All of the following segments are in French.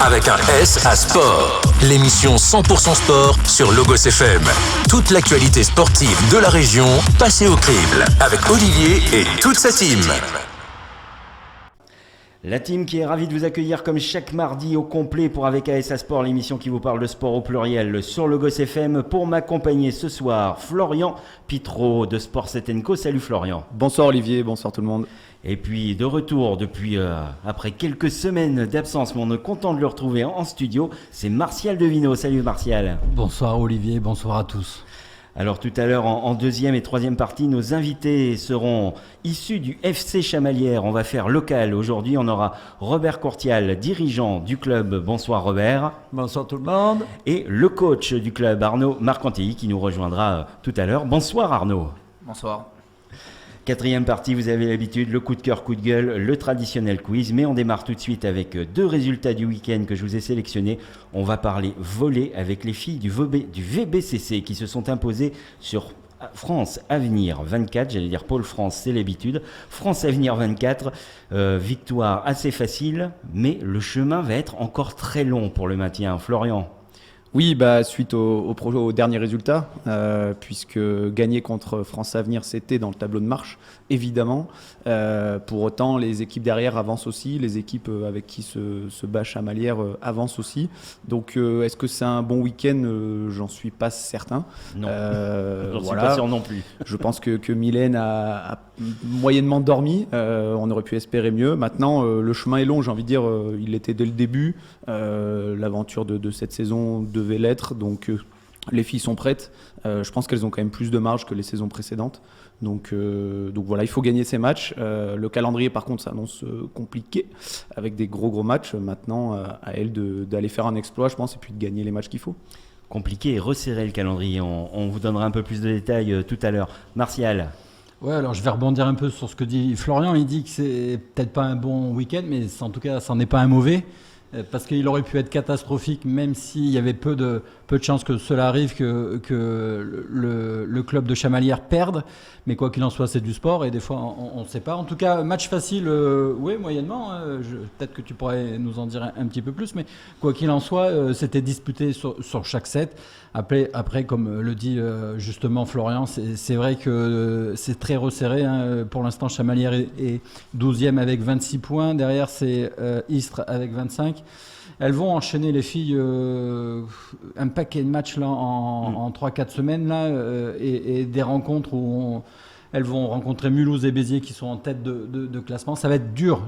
avec un S à sport. L'émission 100% sport sur Logos FM. Toute l'actualité sportive de la région passée au crible avec Olivier et toute sa team. La team qui est ravie de vous accueillir comme chaque mardi au complet pour Avec ASA Sport, l'émission qui vous parle de sport au pluriel sur Logos FM. Pour m'accompagner ce soir, Florian Pitreau de Sport 7 & Co. Salut Florian. Bonsoir Olivier, bonsoir tout le monde. Et puis de retour depuis après quelques semaines d'absence, mais on est content de le retrouver en studio, c'est Martial Devino. Salut Martial. Bonsoir Olivier, bonsoir à tous. Alors tout à l'heure en deuxième et troisième partie, nos invités seront issus du FC Chamalières. On va faire local. Aujourd'hui, on aura Robert Courtial, dirigeant du club. Bonsoir Robert. Bonsoir tout le monde. Et le coach du club, Arnaud Marcantelli, qui nous rejoindra tout à l'heure. Bonsoir Arnaud. Bonsoir. Quatrième partie, vous avez l'habitude, le coup de cœur, coup de gueule, le traditionnel quiz. Mais on démarre tout de suite avec deux résultats du week-end que je vous ai sélectionnés. On va parler volley avec les filles du VBCC qui se sont imposées sur France Avenir 24. J'allais dire Pôle France, c'est l'habitude. France Avenir 24, victoire assez facile, mais le chemin va être encore très long pour le maintien. Florian. Oui, suite au dernier résultat, puisque gagner contre France Avenir, c'était dans le tableau de marche, évidemment. Pour autant, les équipes derrière avancent aussi, les équipes avec qui se bat Chamalières avancent aussi. Donc, est-ce que c'est un bon week-end ? J'en suis pas certain. Non, j'en suis pas sûr non plus. Je pense que Mylène a moyennement dormi. On aurait pu espérer mieux. Maintenant, le chemin est long, j'ai envie de dire. Il était dès le début. L'aventure de cette saison devait l'être, donc les filles sont prêtes. Je pense qu'elles ont quand même plus de marge que les saisons précédentes, donc voilà, il faut gagner ces matchs. Le calendrier par contre s'annonce compliqué avec des gros matchs. Maintenant à elles d'aller faire un exploit, je pense, et puis de gagner les matchs qu'il faut. Compliqué et resserrer le calendrier, on vous donnera un peu plus de détails tout à l'heure. Martial. Ouais, alors je vais rebondir un peu sur ce que dit Florian. Il dit que c'est peut-être pas un bon week-end, mais en tout cas ça n'en est pas un mauvais. Parce qu'il aurait pu être catastrophique, même s'il y avait peu de chances que cela arrive, que le club de Chamalières perde. Mais quoi qu'il en soit, c'est du sport et des fois, on ne sait pas. En tout cas, match facile, oui, moyennement. Peut-être que tu pourrais nous en dire un petit peu plus. Mais quoi qu'il en soit, c'était disputé sur chaque set. Après, comme le dit justement Florian, c'est vrai que c'est très resserré. Hein. Pour l'instant, Chamalières est 12e avec 26 points. Derrière, c'est Istres avec 25. Elles vont enchaîner, les filles, un paquet de matchs là, en 3-4 semaines là, et des rencontres où elles vont rencontrer Mulhouse et Béziers qui sont en tête de classement. Ça va être dur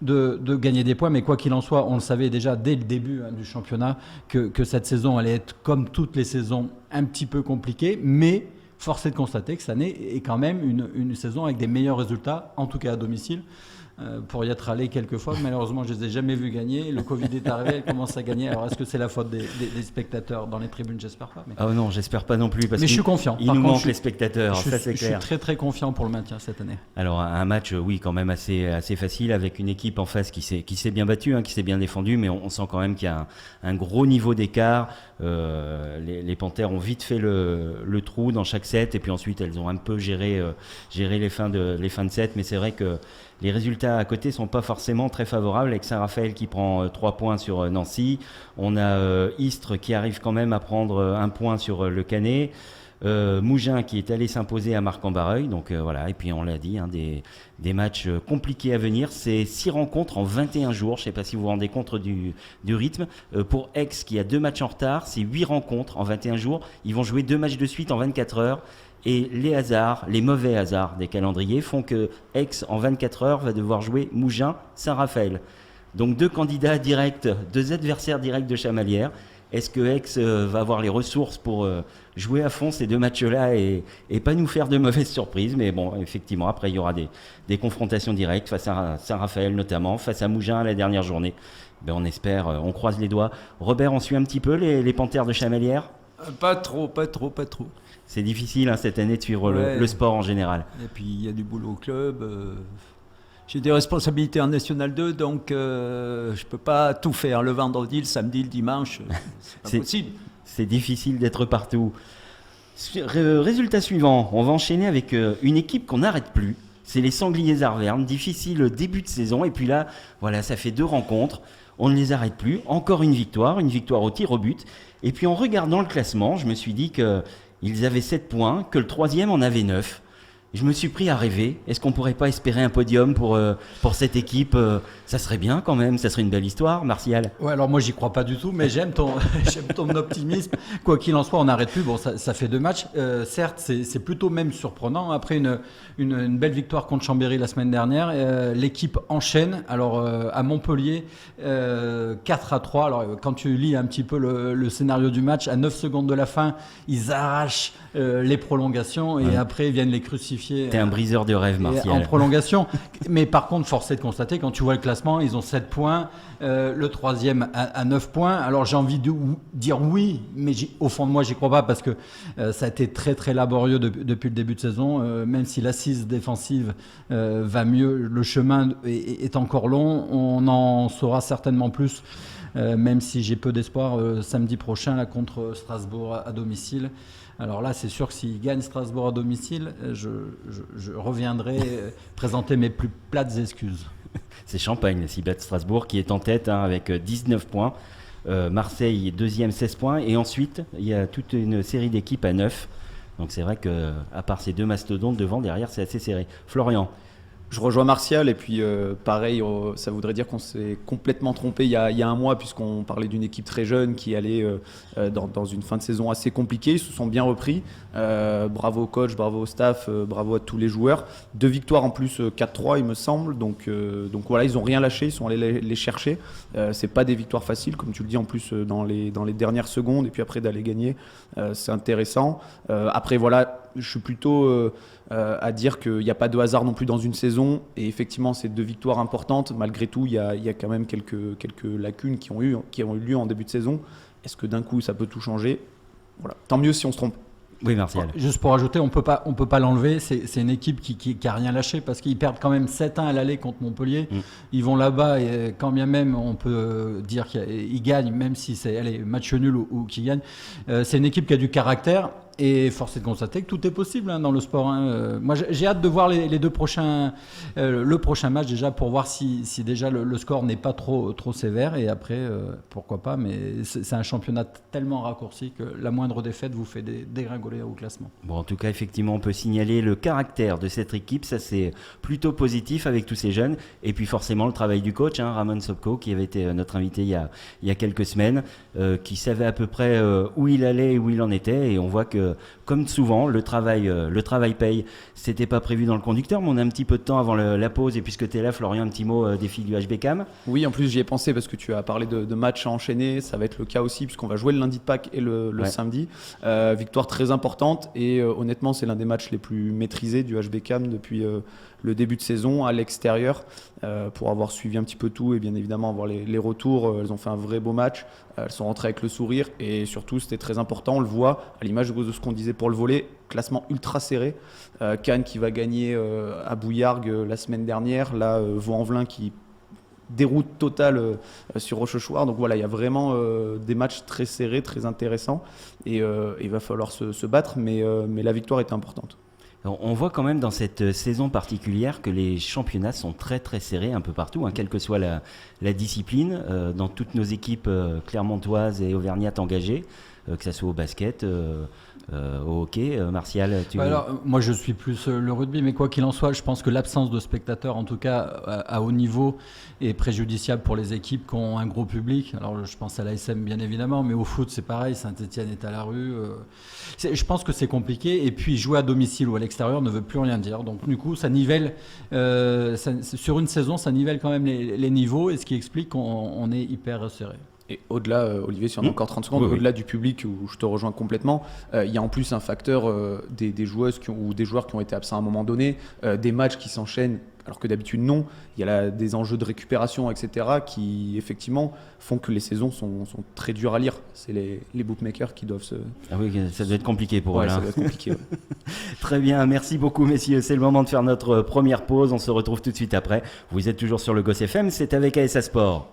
de gagner des points, mais quoi qu'il en soit, on le savait déjà dès le début du championnat que cette saison allait être, comme toutes les saisons, un petit peu compliquée, mais force est de constater que cette année est quand même une saison avec des meilleurs résultats, en tout cas à domicile. Pour y être allé quelques fois, malheureusement je ne les ai jamais vus gagner. Le Covid est arrivé, elles commencent à gagner. Alors est-ce que c'est la faute des spectateurs dans les tribunes? J'espère pas. Mais... Oh non, j'espère pas non plus. Mais je suis confiant. Il nous manque les spectateurs, ça c'est clair. Je suis très très confiant pour le maintien cette année. Alors un match, oui, quand même assez facile, avec une équipe en face qui s'est bien battue, qui s'est bien défendue, mais on sent quand même qu'il y a un gros niveau d'écart. Les Panthères ont vite fait le trou dans chaque set, et puis ensuite elles ont un peu géré les fins de set, mais c'est vrai que les résultats à côté sont pas forcément très favorables, avec Saint-Raphaël qui prend 3 points sur Nancy. On a Istres qui arrive quand même à prendre 1 point sur le Canet. Mougins qui est allé s'imposer à Marc-en-Barreuil. Donc voilà, et puis on l'a dit, des matchs compliqués à venir. C'est 6 rencontres en 21 jours. Je ne sais pas si vous vous rendez compte du rythme. Pour Aix qui a 2 matchs en retard, c'est 8 rencontres en 21 jours. Ils vont jouer 2 matchs de suite en 24 heures. Et les mauvais hasards des calendriers font que Aix, en 24 heures, va devoir jouer Mougins, Saint-Raphaël. Donc 2 candidats directs, 2 adversaires directs de Chamalières. Est-ce que Aix va avoir les ressources pour jouer à fond ces 2 matchs-là et pas nous faire de mauvaises surprises? Mais bon, effectivement, après, il y aura des confrontations directes face à Saint-Raphaël notamment, face à Mougins à la dernière journée. On espère, on croise les doigts. Robert, on suit un petit peu les Panthères de Chamalières? Pas trop. C'est difficile cette année de suivre le sport en général. Et puis il y a du boulot au club. J'ai des responsabilités en National 2, donc je ne peux pas tout faire. Le vendredi, le samedi, le dimanche, c'est pas possible. C'est difficile d'être partout. Résultat suivant, on va enchaîner avec une équipe qu'on n'arrête plus. C'est les Sangliers Arvernes. Difficile début de saison. Et puis là, voilà, ça fait 2 rencontres. on ne les arrête plus. Encore une victoire au tir au but. Et puis en regardant le classement, je me suis dit qu'ils avaient 7 points, que le troisième en avait 9. Je me suis pris à rêver. Est-ce qu'on pourrait pas espérer un podium pour cette équipe? Ça serait bien quand même, ça serait une belle histoire, Martial. Ouais, alors moi j'y crois pas du tout, mais j'aime ton optimisme. Quoi qu'il en soit, on n'arrête plus. Bon, ça fait 2 matchs. Certes, c'est plutôt même surprenant. Après une belle victoire contre Chambéry la semaine dernière, l'équipe enchaîne. Alors à Montpellier, 4-3. Alors quand tu lis un petit peu le scénario du match, à 9 secondes de la fin, ils arrachent les prolongations et après ils viennent les crucifier. T'es un briseur de rêve, Martial. En prolongation. Mais par contre, force est de constater, quand tu vois le classement, ils ont 7 points, le troisième à 9 points. Alors j'ai envie de dire oui, mais au fond de moi, j'y crois pas parce que ça a été très très laborieux depuis le début de saison. Même si l'assise défensive va mieux, le chemin est encore long. On en saura certainement plus. Même si j'ai peu d'espoir samedi prochain là, contre Strasbourg à domicile. Alors là, c'est sûr que s'ils gagnent Strasbourg à domicile, je reviendrai présenter mes plus plates excuses. C'est Champagne, s'ils battent Strasbourg, qui est en tête avec 19 points. Marseille est deuxième, 16 points. Et ensuite, il y a toute une série d'équipes à 9. Donc c'est vrai qu'à part ces 2 mastodontes devant, derrière, c'est assez serré. Florian. Je rejoins Martial et puis pareil, ça voudrait dire qu'on s'est complètement trompé il y a un mois puisqu'on parlait d'une équipe très jeune qui allait dans une fin de saison assez compliquée. Ils se sont bien repris. Bravo au coach, bravo au staff, bravo à tous les joueurs. 2 victoires en plus, 4-3 il me semble. Donc voilà, ils n'ont rien lâché, ils sont allés les chercher. C'est pas des victoires faciles, comme tu le dis en plus dans les dernières secondes et puis après d'aller gagner, c'est intéressant. Après voilà, je suis plutôt à dire qu'il n'y a pas de hasard non plus dans une saison et effectivement ces 2 victoires importantes, malgré tout il y a quand même quelques lacunes qui ont eu lieu en début de saison. Est-ce que d'un coup ça peut tout changer? Voilà. Tant mieux si on se trompe. Oui, Martial. Juste pour ajouter, on peut pas l'enlever. C'est une équipe qui a rien lâché parce qu'ils perdent quand même 7-1 à l'aller contre Montpellier. Ils vont là-bas et quand bien même on peut dire qu'ils gagnent, même si c'est match nul ou qu'ils gagnent. C'est une équipe qui a du caractère. Et force est de constater que tout est possible dans le sport. Moi, j'ai hâte de voir les 2 prochains, le prochain match déjà pour voir si déjà le score n'est pas trop sévère. Et après, pourquoi pas. Mais c'est un championnat tellement raccourci que la moindre défaite vous fait dégringoler au classement. Bon, en tout cas, effectivement, on peut signaler le caractère de cette équipe. Ça, c'est plutôt positif avec tous ces jeunes. Et puis forcément, le travail du coach, Ramon Sopko, qui avait été notre invité il y a quelques semaines, qui savait à peu près où il allait et où il en était. Et on voit que comme souvent, le travail paye. C'était pas prévu dans le conducteur, mais on a un petit peu de temps avant la pause. Et puisque tu es là, Florian, un petit mot des filles du HBCAM. Oui, en plus j'y ai pensé parce que tu as parlé de matchs à enchaîner. Ça va être le cas aussi puisqu'on va jouer le lundi de Pâques et le samedi. Victoire très importante et honnêtement, c'est l'un des matchs les plus maîtrisés du HBCAM depuis le début de saison à l'extérieur. Pour avoir suivi un petit peu tout et bien évidemment avoir les retours. Elles ont fait un vrai beau match. Elles sont rentrées avec le sourire et surtout c'était très important, on le voit à l'image de ce qu'on disait pour le volley, classement ultra serré. Cannes qui va gagner à Bouillargues la semaine dernière, là Vaux-en-Velin qui déroute totale sur Rochechouart. Donc voilà, il y a vraiment des matchs très serrés, très intéressants et il va falloir se battre mais la victoire est importante. On voit quand même dans cette saison particulière que les championnats sont très très serrés un peu partout, quelle que soit la discipline, dans toutes nos équipes clermontoises et auvergnates engagées, que ce soit au basket, au hockey. Martial, alors, moi je suis plus le rugby, mais quoi qu'il en soit, je pense que l'absence de spectateurs, en tout cas à haut niveau, est préjudiciable pour les équipes qui ont un gros public. Alors je pense à l'ASM bien évidemment, mais au foot c'est pareil, Saint-Etienne est à la rue. Je pense que c'est compliqué, et puis jouer à domicile ou à l'extérieur ne veut plus rien dire. Donc du coup ça nivelle, sur une saison ça nivelle quand même les niveaux, et ce qui explique qu'on est hyper serré. Et au-delà, Olivier, si on a encore 30 secondes, au-delà du public où je te rejoins complètement, il y a en plus un facteur des joueuses ou des joueurs qui ont été absents à un moment donné, des matchs qui s'enchaînent alors que d'habitude non. Il y a des enjeux de récupération, etc. qui effectivement font que les saisons sont très dures à lire. C'est les bookmakers qui doivent se... Ah oui, ça doit être compliqué pour eux. Ça doit être compliqué. Très bien, merci beaucoup messieurs. C'est le moment de faire notre première pause. On se retrouve tout de suite après. Vous êtes toujours sur le Gosse FM, c'est avec ASA Sport.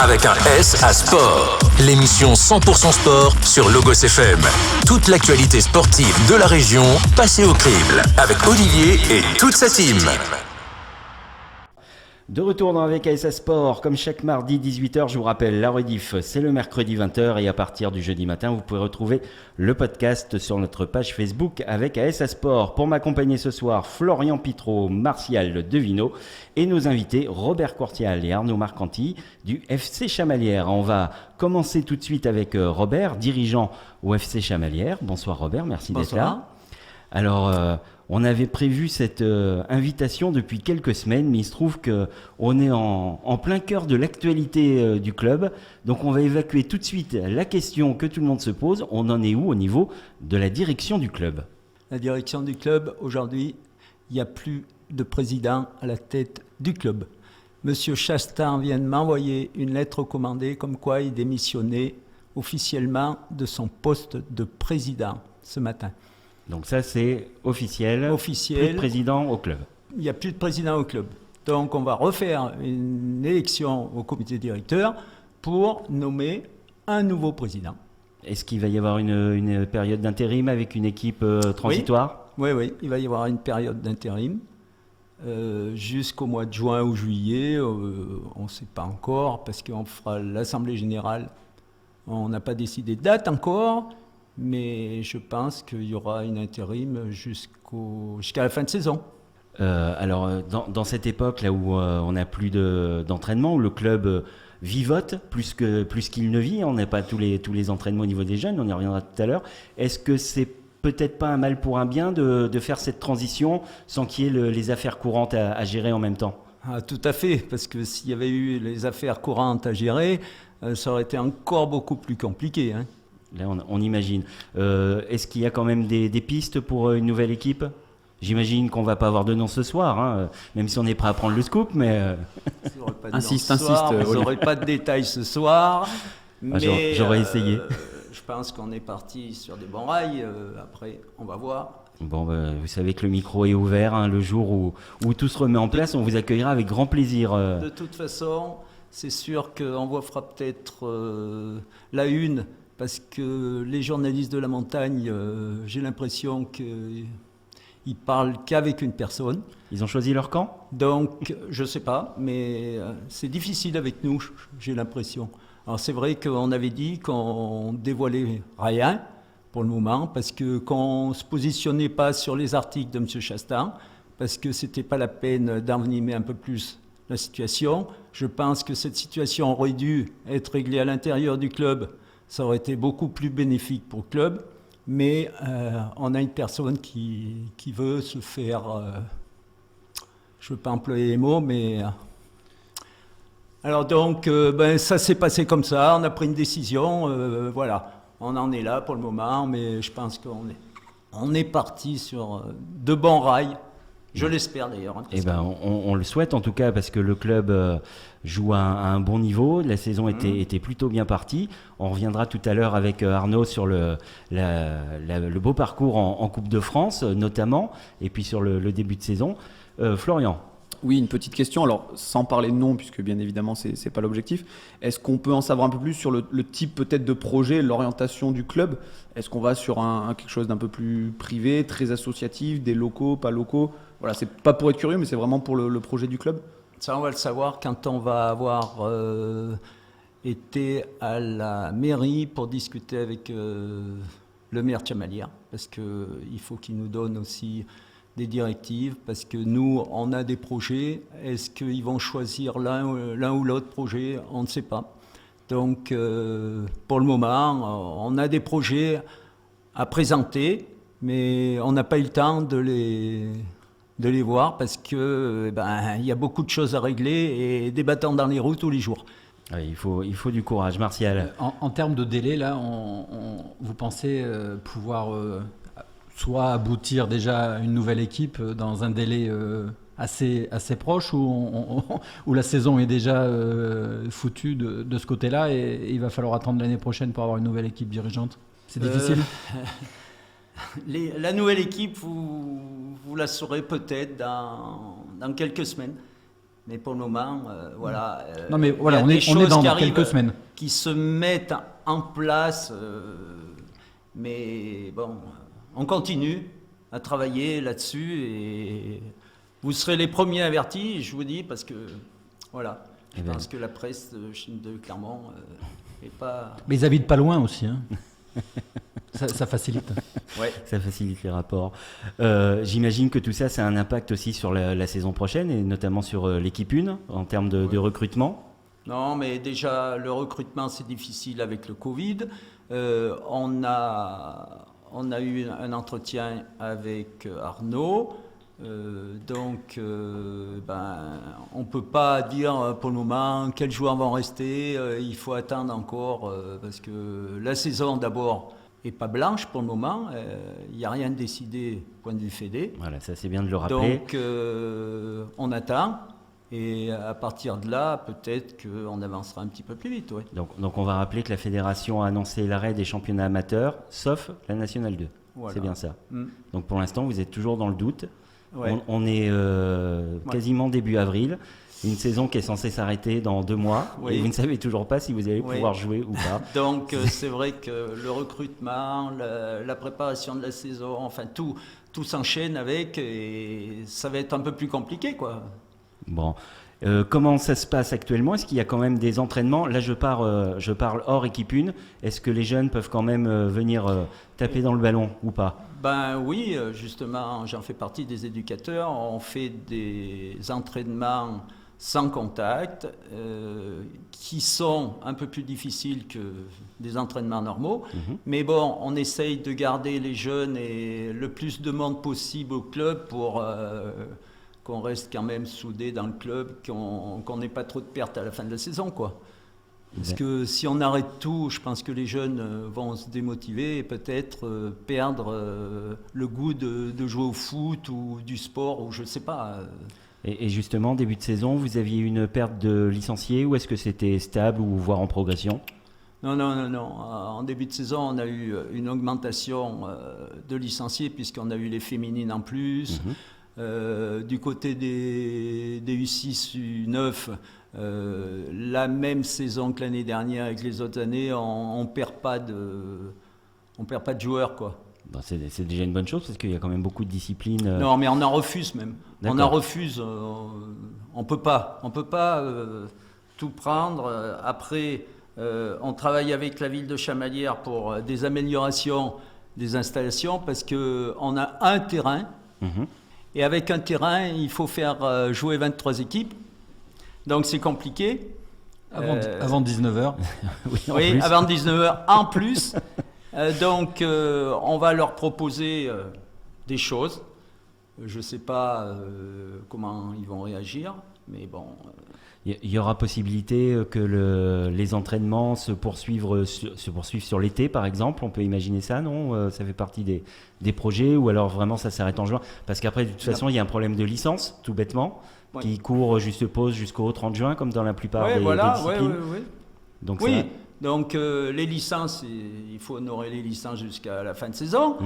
Avec un S à Sport, l'émission 100% sport sur Logos FM. Toute l'actualité sportive de la région passée au crible avec Olivier et toute sa team. De retour dans Avec ASA Sport, comme chaque mardi 18h, je vous rappelle, la rediff c'est le mercredi 20h et à partir du jeudi matin, vous pouvez retrouver le podcast sur notre page Facebook Avec ASA Sport. Pour m'accompagner ce soir, Florian Pitreau, Martial Devino et nos invités Robert Courtial et Arnaud Marcanti du FC Chamalières. On va commencer tout de suite avec Robert, dirigeant au FC Chamalières. Bonsoir Robert, merci d'être là. Alors, on avait prévu cette invitation depuis quelques semaines, mais il se trouve qu'on est en plein cœur de l'actualité du club. Donc, on va évacuer tout de suite la question que tout le monde se pose. On en est où au niveau de la direction du club ? La direction du club, aujourd'hui, il n'y a plus de président à la tête du club. Monsieur Chastain vient de m'envoyer une lettre recommandée comme quoi il démissionnait officiellement de son poste de président ce matin. Donc ça, c'est officiel. Officiel. Plus de président au club. Il n'y a plus de président au club. Donc on va refaire une élection au comité directeur pour nommer un nouveau président. Est-ce qu'il va y avoir une période d'intérim avec une équipe transitoire ? Oui, il va y avoir une période d'intérim jusqu'au mois de juin ou juillet. On ne sait pas encore parce qu'on fera l'assemblée générale. On n'a pas décidé de date encore. Mais je pense qu'il y aura une intérim jusqu'à la fin de saison. Alors, dans cette époque là où on n'a plus d'entraînement, où le club vivote plus qu'il ne vit, on n'a pas tous les entraînements au niveau des jeunes, on y reviendra tout à l'heure. Est-ce que c'est peut-être pas un mal pour un bien de faire cette transition sans qu'il y ait les affaires courantes à gérer en même temps ? Ah, tout à fait, parce que s'il y avait eu les affaires courantes à gérer, ça aurait été encore beaucoup plus compliqué, hein. Là, on imagine. Est-ce qu'il y a quand même des pistes pour une nouvelle équipe ? J'imagine qu'on ne va pas avoir de nom ce soir, hein, même si on est prêt à prendre le scoop, mais... Insiste. Vous n'aurez pas de détails ce soir. Mais j'aurais essayé. Je pense qu'on est parti sur des bons rails. Après, on va voir. Bon, vous savez que le micro est ouvert, hein, le jour où tout se remet en place, on vous accueillera avec grand plaisir. De toute façon, c'est sûr qu'on vous fera peut-être la une, parce que les journalistes de la montagne, j'ai l'impression qu'ils parlent qu'avec une personne. Ils ont choisi leur camp ? Donc, je ne sais pas, mais c'est difficile avec nous, j'ai l'impression. Alors, c'est vrai qu'on avait dit qu'on dévoilait rien pour le moment, parce que qu'on ne se positionnait pas sur les articles de M. Chastain, parce que ce n'était pas la peine d'envenimer un peu plus la situation. Je pense que cette situation aurait dû être réglée à l'intérieur du club. Ça aurait été beaucoup plus bénéfique pour le club, mais on a une personne qui veut se faire, je ne veux pas employer les mots, mais... alors donc, ça s'est passé comme ça, on a pris une décision, voilà. On en est là pour le moment, mais je pense qu'on est parti sur de bons rails. Je l'espère d'ailleurs. Eh ben, on le souhaite en tout cas, parce que le club joue à un bon niveau. La saison était plutôt bien partie. On reviendra tout à l'heure avec Arnaud sur le beau parcours en Coupe de France notamment, et puis sur le début de saison. Florian. Oui, une petite question. Alors, sans parler de nom, puisque bien évidemment, c'est pas l'objectif. Est-ce qu'on peut en savoir un peu plus sur le type peut-être de projet, l'orientation du club ? Est-ce qu'on va sur quelque chose d'un peu plus privé, très associatif, des locaux, pas locaux ? Voilà, c'est pas pour être curieux, mais c'est vraiment pour le projet du club. Ça, on va le savoir quand on va avoir été à la mairie pour discuter avec le maire de Chamalières, parce qu'il faut qu'il nous donne aussi des directives, parce que nous, on a des projets. Est-ce qu'ils vont choisir l'un ou l'autre projet ? On ne sait pas. Donc, pour le moment, on a des projets à présenter, mais on n'a pas eu le temps de les voir, parce que il y a beaucoup de choses à régler et des bâtons dans les roues tous les jours. Oui, il faut du courage, Martial. En termes de délai, là, vous pensez pouvoir soit aboutir déjà à une nouvelle équipe dans un délai assez proche, où la saison est déjà foutue de ce côté-là, et il va falloir attendre l'année prochaine pour avoir une nouvelle équipe dirigeante ? C'est difficile ? La nouvelle équipe, vous la saurez peut-être dans quelques semaines. Mais pour le moment, voilà. Non, mais voilà, on est dans quelques semaines. Qui se mettent en place. Mais bon, on continue à travailler là-dessus. Et vous serez les premiers avertis, je vous dis, parce que Voilà. Je pense que la presse de Clermont n'est pas... Mais ils habitent pas loin aussi. Hein. Ça facilite. Ouais. Ça facilite les rapports. J'imagine que tout ça, ça a un impact aussi sur la saison prochaine et notamment sur l'équipe 1 en termes de recrutement. Non, mais déjà, le recrutement, c'est difficile avec le Covid. On a eu un entretien avec Arnaud. On ne peut pas dire pour le moment quels joueurs vont rester. Il faut attendre encore parce que la saison, d'abord, n'est pas blanche pour le moment. Il n'y a rien de décidé point de vue Fédé. Voilà, ça c'est bien de le rappeler. Donc, on attend. Et à partir de là, peut-être qu'on avancera un petit peu plus vite. Ouais. Donc on va rappeler que la fédération a annoncé l'arrêt des championnats amateurs, sauf la Nationale 2. Voilà. C'est bien ça. Mm. Donc pour l'instant, vous êtes toujours dans le doute. Ouais. On est quasiment début avril. Une saison qui est censée s'arrêter dans 2 mois. Oui. Et vous ne savez toujours pas si vous allez pouvoir jouer ou pas. Donc c'est vrai que le recrutement, la préparation de la saison, enfin tout s'enchaîne avec et ça va être un peu plus compliqué, quoi. Bon. Comment ça se passe actuellement? Est-ce qu'il y a quand même des entraînements? Là, je parle hors équipe 1. Est-ce que les jeunes peuvent quand même venir taper dans le ballon ou pas? Ben oui, justement, j'en fais partie des éducateurs. On fait des entraînements sans contact qui sont un peu plus difficiles que des entraînements normaux. Mais bon, on essaye de garder les jeunes et le plus de monde possible au club pour... qu'on reste quand même soudés dans le club, qu'on n'ait pas trop de pertes à la fin de la saison, quoi. Parce que si on arrête tout, je pense que les jeunes vont se démotiver et peut-être perdre le goût de jouer au foot ou du sport, ou je ne sais pas. Et justement, début de saison, vous aviez une perte de licenciés ou est-ce que c'était stable ou voire en progression? Non. En début de saison, on a eu une augmentation de licenciés puisqu'on a eu les féminines en plus. Du côté des U6, U9, la même saison que l'année dernière avec les autres années, on perd pas de joueurs, quoi. Ben c'est déjà une bonne chose parce qu'il y a quand même beaucoup de disciplines. Non, mais on en refuse même. D'accord. On en refuse. On peut pas tout prendre. Après, on travaille avec la ville de Chamalières pour des améliorations des installations parce que on a un terrain. Et avec un terrain, il faut faire jouer 23 équipes. Donc c'est compliqué. Avant 19h. Oui, avant 19h en plus. Donc on va leur proposer des choses. Je ne sais pas comment ils vont réagir, mais bon. Il y aura possibilité que les entraînements se poursuivent sur l'été, par exemple. On peut imaginer ça, non? Ça fait partie des projets ou alors vraiment ça s'arrête en juin? Parce qu'après, de toute façon, il y a un problème de licence, tout bêtement, qui court pause jusqu'au 30 juin, comme dans la plupart des disciplines. Donc, oui. Donc les licences, il faut honorer les licences jusqu'à la fin de saison.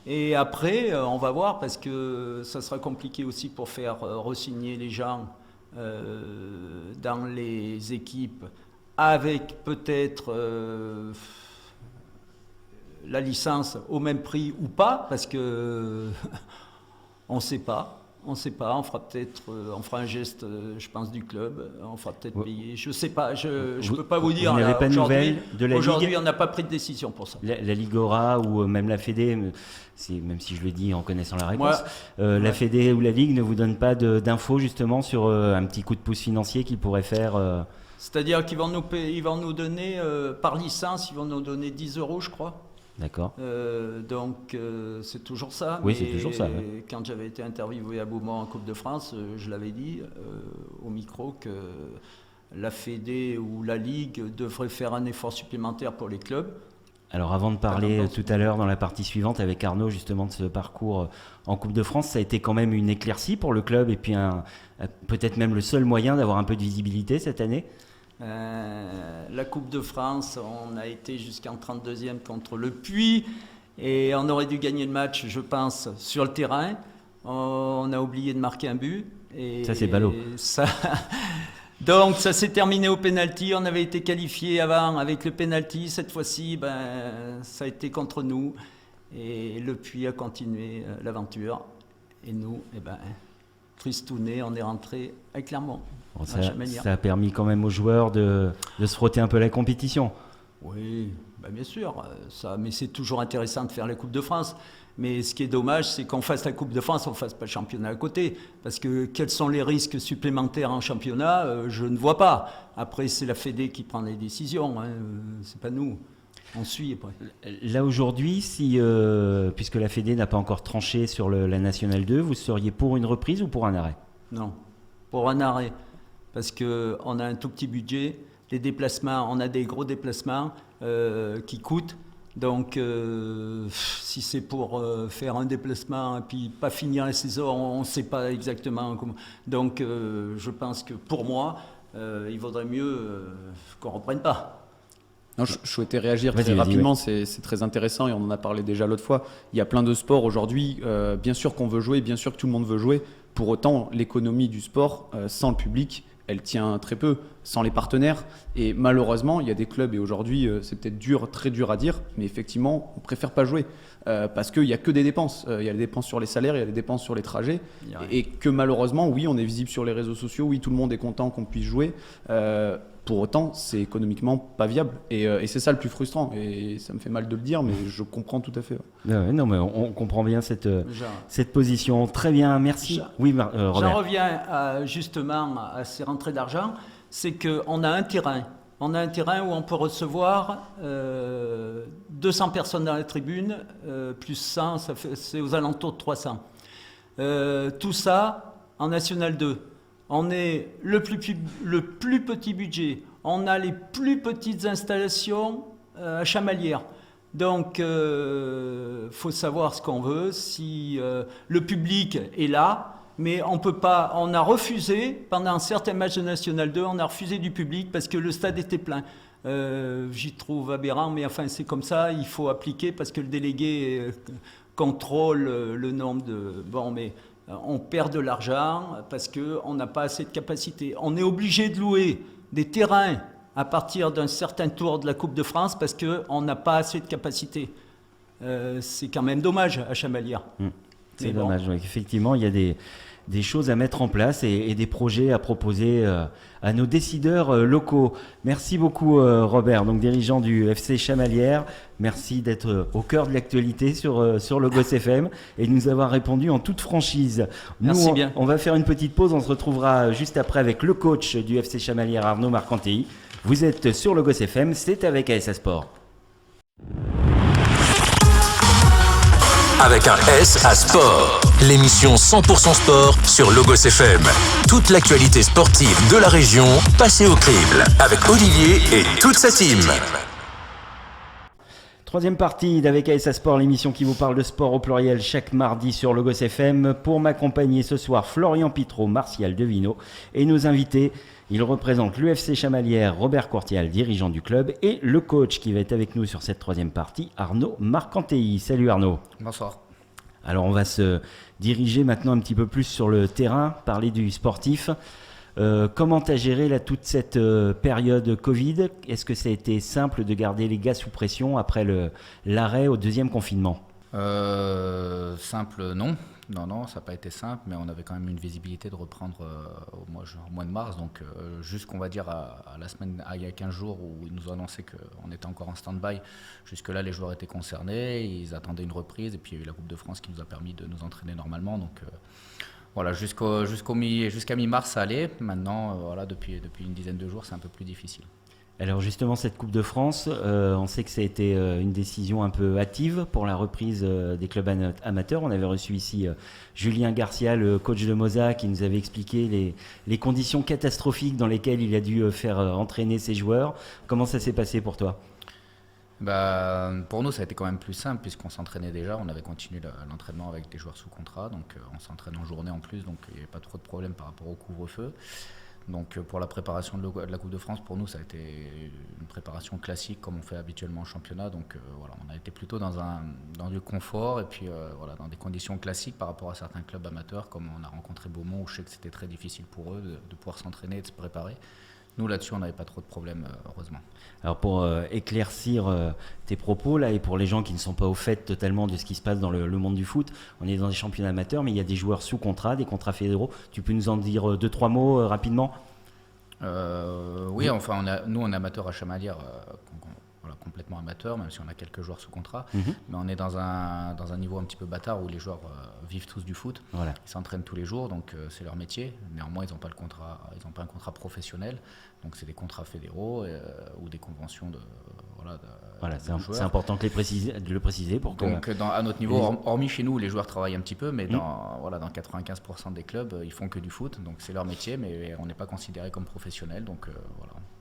Et après, on va voir parce que ça sera compliqué aussi pour faire re-signer les gens dans les équipes avec peut-être la licence au même prix ou pas parce que on ne sait pas. On fera un geste, je pense, du club. On fera peut-être payer. Je ne sais pas. Je ne peux pas vous dire. Vous n'avez pas de nouvelles de la Ligue? Aujourd'hui, on n'a pas pris de décision pour ça. La Ligue Aura ou même la Fédé, même si je le dis en connaissant la réponse, la Fédé ou la Ligue ne vous donnent pas d'infos justement sur un petit coup de pouce financier qu'ils pourraient faire C'est-à-dire qu'ils vont nous donner, par licence, ils vont nous donner 10 €, je crois. D'accord. Donc c'est toujours ça. Oui, c'est toujours ça. Ouais. Quand j'avais été interviewé à Beaumont en Coupe de France, je l'avais dit au micro que la Fédé ou la Ligue devrait faire un effort supplémentaire pour les clubs. Alors avant de parler tout à l'heure dans la partie suivante avec Arnaud justement de ce parcours en Coupe de France, ça a été quand même une éclaircie pour le club et puis peut-être même le seul moyen d'avoir un peu de visibilité cette année. La Coupe de France, on a été jusqu'en 32e contre le Puy et on aurait dû gagner le match, je pense, sur le terrain. On a oublié de marquer un but. Et ça, c'est ballot. Donc, ça s'est terminé au pénalty. On avait été qualifié avant avec le pénalty. Cette fois-ci, ça a été contre nous. Et le Puy a continué l'aventure. Et nous, tristouné, on est rentré avec Clermont. Bon, À Chamalières. ça a permis quand même aux joueurs de se frotter un peu la compétition. Oui, bien sûr, mais c'est toujours intéressant de faire la Coupe de France. Mais ce qui est dommage, c'est qu'on fasse la Coupe de France, on ne fasse pas le championnat à côté. Parce que quels sont les risques supplémentaires en championnat, je ne vois pas. Après, c'est la Fédé qui prend les décisions, c'est pas nous. On suit après. Là aujourd'hui, puisque la Fédé n'a pas encore tranché sur la Nationale 2, vous seriez pour une reprise ou pour un arrêt? Non, pour un arrêt. Parce qu'on a un tout petit budget. Les déplacements, on a des gros déplacements qui coûtent. Donc, si c'est pour faire un déplacement et puis pas finir la saison, on ne sait pas exactement comment. Donc, je pense que pour moi, il vaudrait mieux qu'on ne reprenne pas. Non, je souhaitais réagir Vas-y, très vas-y, rapidement, c'est très intéressant et on en a parlé déjà l'autre fois. Il y a plein de sports aujourd'hui, bien sûr qu'on veut jouer, bien sûr que tout le monde veut jouer. Pour autant, l'économie du sport, sans le public, elle tient très peu, sans les partenaires. Et malheureusement, il y a des clubs, et aujourd'hui, c'est peut-être très dur à dire, mais effectivement, on préfère pas jouer. Parce qu'il n'y a que des dépenses. Il y a les dépenses sur les salaires, il y a les dépenses sur les trajets. Et que malheureusement, oui, on est visible sur les réseaux sociaux, oui, tout le monde est content qu'on puisse jouer. Pour autant, c'est économiquement pas viable. Et c'est ça le plus frustrant. Et ça me fait mal de le dire, mais je comprends tout à fait. Ouais. Ouais, non, mais on comprend bien cette position. Très bien, merci. Oui, Robert. J'en reviens justement à ces rentrées d'argent. C'est qu'on a un terrain. On a un terrain où on peut recevoir 200 personnes dans la tribune, plus 100, c'est aux alentours de 300. Tout ça en National 2. On est le plus petit budget. On a les plus petites installations à Chamalières. Donc, faut savoir ce qu'on veut. Si le public est là, mais on peut pas. On a refusé pendant certains matchs de National 2, on a refusé du public parce que le stade était plein. J'y trouve aberrant, mais enfin c'est comme ça. Il faut appliquer parce que le délégué contrôle le nombre de. Bon, mais on perd de l'argent parce qu'on n'a pas assez de capacité. On est obligé de louer des terrains à partir d'un certain tour de la Coupe de France parce qu'on n'a pas assez de capacité. C'est quand même dommage à Chamalières. C'est dommage. Bon. Effectivement, il y a des choses à mettre en place et des projets à proposer à nos décideurs locaux. Merci beaucoup Robert, donc dirigeant du FC Chamalières. Merci d'être au cœur de l'actualité sur le Gosse FM et de nous avoir répondu en toute franchise. Merci bien. On va faire une petite pause, on se retrouvera juste après avec le coach du FC Chamalières, Arnaud Marcantei. Vous êtes sur le Gosse FM, c'est avec ASA Sport. Avec un S à sport. L'émission 100% sport sur Logos FM. Toute l'actualité sportive de la région passée au crible. Avec Olivier et toute sa team. Troisième partie d'Avec ASA Sport, l'émission qui vous parle de sport au pluriel chaque mardi sur Logos FM. Pour m'accompagner ce soir, Florian Pitreau, Martial Devino et nos invités. Il représente l'UFC Chamalières, Robert Courtial, dirigeant du club, et le coach qui va être avec nous sur cette troisième partie, Arnaud Marcantei. Salut Arnaud. Bonsoir. Alors on va se diriger maintenant un petit peu plus sur le terrain, parler du sportif. Comment tu as géré toute cette période Covid? Est-ce que ça a été simple de garder les gars sous pression après l'arrêt au deuxième confinement? Simple, non. Non, ça n'a pas été simple, mais on avait quand même une visibilité de reprendre au mois de mars. Donc, jusqu'on va dire à la semaine, il y a 15 jours où ils nous ont annoncé qu'on était encore en stand-by. Jusque-là, les joueurs étaient concernés, ils attendaient une reprise. Et puis, il y a eu la Coupe de France qui nous a permis de nous entraîner normalement. Donc, voilà, jusqu'à mi-mars, ça allait. Maintenant, voilà, depuis une dizaine de jours, c'est un peu plus difficile. Alors justement, cette Coupe de France, on sait que ça a été une décision un peu hâtive pour la reprise des clubs amateurs. On avait reçu ici Julien Garcia, le coach de Moza, qui nous avait expliqué les conditions catastrophiques dans lesquelles il a dû faire entraîner ses joueurs. Comment ça s'est passé pour toi ? Pour nous, ça a été quand même plus simple puisqu'on s'entraînait déjà. On avait continué l'entraînement avec des joueurs sous contrat, donc on s'entraîne en journée en plus, donc il n'y avait pas trop de problème par rapport au couvre-feu. Donc pour la préparation de la Coupe de France, pour nous, ça a été une préparation classique comme on fait habituellement en championnat. Donc voilà, on a été plutôt dans du confort et puis voilà, dans des conditions classiques par rapport à certains clubs amateurs, comme on a rencontré Beaumont où je sais que c'était très difficile pour eux de pouvoir s'entraîner et de se préparer. nous là-dessus, on n'avait pas trop de problèmes, heureusement. Alors pour éclaircir tes propos là et pour les gens qui ne sont pas au fait totalement de ce qui se passe dans le monde du foot, on est dans des championnats amateurs, mais il y a des joueurs sous contrat, des contrats fédéraux. Tu peux nous en dire 2-3 mots rapidement? Oui, enfin, nous on est amateurs à Chamalières, voilà, complètement amateurs, même si on a quelques joueurs sous contrat. Mais on est dans un niveau un petit peu bâtard où les joueurs vivent tous du foot. Voilà. Ils s'entraînent tous les jours, donc c'est leur métier. Néanmoins, ils n'ont pas un contrat professionnel. Donc c'est des contrats fédéraux ou des conventions de c'est important de le préciser pour que... Donc à notre niveau, hormis chez nous, les joueurs travaillent un petit peu, mais dans 95% des clubs, ils font que du foot. Donc c'est leur métier, mais on n'est pas considéré comme professionnel. Donc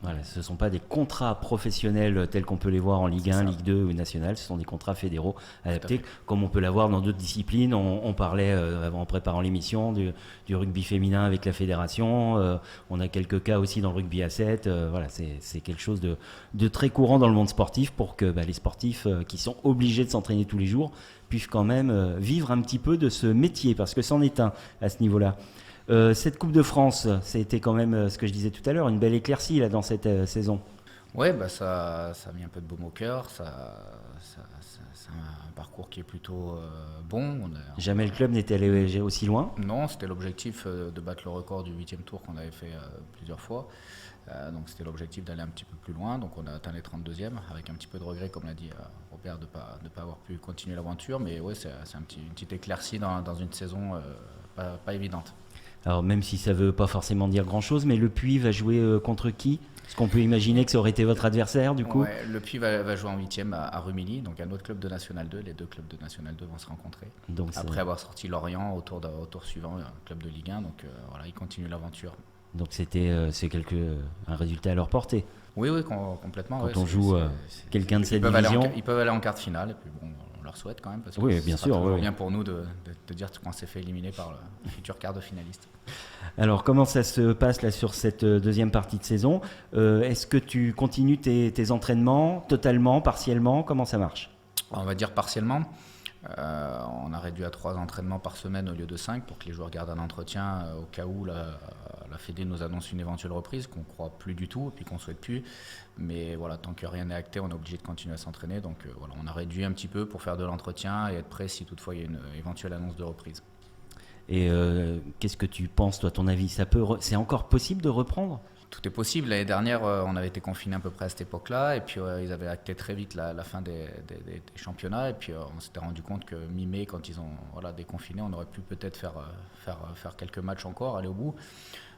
Voilà, ce ne sont pas des contrats professionnels tels qu'on peut les voir en Ligue 1, Ligue 2 ou nationale, ce sont des contrats fédéraux adaptés, comme on peut l'avoir dans d'autres disciplines. On parlait, en préparant l'émission, du rugby féminin avec la fédération. On a quelques cas aussi dans le rugby à 7. Voilà, c'est quelque chose de très courant dans le monde sportif pour que les sportifs qui sont obligés de s'entraîner tous les jours puissent quand même vivre un petit peu de ce métier, parce que c'en est un à ce niveau-là. Cette Coupe de France, c'était quand même, ce que je disais tout à l'heure, une belle éclaircie là, dans cette saison. Ouais, ça a mis un peu de baume au cœur. C'est un parcours qui est plutôt bon. Jamais le club n'était allé aussi loin. Non, c'était l'objectif de battre le record du 8e tour qu'on avait fait plusieurs fois. Donc c'était l'objectif d'aller un petit peu plus loin. Donc on a atteint les 32e avec un petit peu de regret, comme l'a dit Robert, de pas avoir pu continuer l'aventure. Mais ouais, c'est une petite éclaircie dans une saison pas évidente. Alors même si ça ne veut pas forcément dire grand-chose, mais le Puy va jouer contre qui? Est-ce qu'on peut imaginer que ça aurait été votre adversaire du coup? Ouais, le Puy va jouer en 8e à Rumilly, donc un autre club de National 2. Les deux clubs de National 2 vont se rencontrer. Donc, après avoir sorti Lorient au tour suivant, un club de Ligue 1. Donc voilà, ils continuent l'aventure. Donc c'est un résultat à leur portée. Oui, complètement. Quand on joue quelqu'un de cette division. Ils peuvent aller en quart de finale. Et puis bon, on leur souhaite quand même. Parce que oui, bien sûr. C'est bien pour nous de dire qu'on s'est fait éliminer par le futur quart de finaliste. Alors comment ça se passe là sur cette deuxième partie de saison? Est-ce que tu continues tes entraînements totalement, partiellement? Comment ça marche? On va dire partiellement. On a réduit à 3 entraînements par semaine au lieu de 5 pour que les joueurs gardent un entretien au cas où la Fédé nous annonce une éventuelle reprise, qu'on ne croit plus du tout et puis qu'on ne souhaite plus. Mais voilà, tant que rien n'est acté, on est obligé de continuer à s'entraîner. Donc voilà, on a réduit un petit peu pour faire de l'entretien et être prêt si toutefois il y a une éventuelle annonce de reprise. Et qu'est-ce que tu penses, toi, ton avis? C'est encore possible de reprendre? Tout est possible. L'année dernière, on avait été confinés à peu près à cette époque-là, et puis ils avaient acté très vite la fin des championnats, et puis on s'était rendu compte que mi-mai, quand ils ont déconfiné, on aurait pu peut-être faire quelques matchs encore, aller au bout.